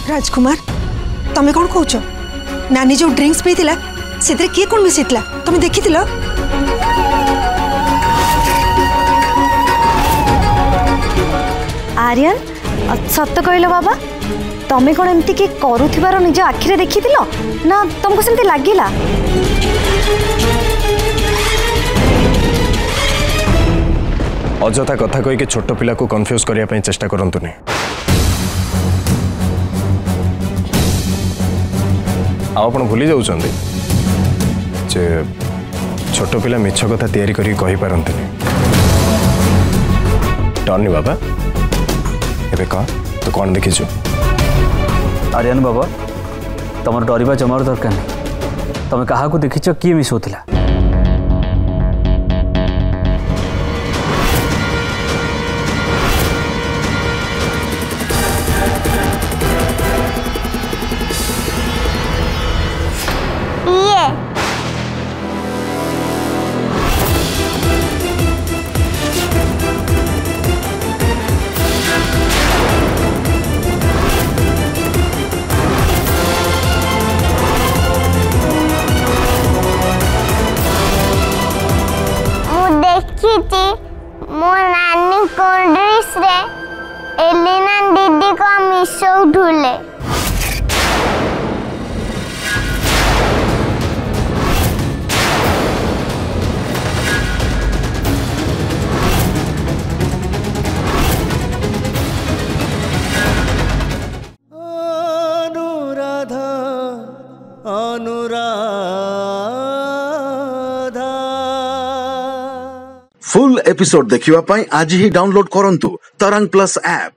राजकुमार तमें कौन कौच नानी जो ड्रिंक्स पीला से किए कौन मिसईला तुम देखी आर्यन सत कहल बाबा तमें कौन एमती किए करूथिबार निज आखिरे देखी ना तुमको सेमती लगिला? अजथा कथा कहीकि छोट पिला को कन्फ्यूज करने चेष्टा करंतु नहीं। आपण भूली जाउछंदी जे छोट पिला मिछ कथा तैयारी करी कहि पारंतनी। टर्नी बाबा एबे कह तो कौन देखिछु? आर्यन बाबा तुम डरवा जमार दरकार नहीं। तुम क्या देखिछ किए मिसौला? मो नानी कोल्ड ड्रिंक्स रे एलिना दीदी को मिसौले। अनुराधा अनुराधा। फुल एपिसोड देखिवा पाई आज ही डाउनलोड करंतु तरंग प्लस ऐप।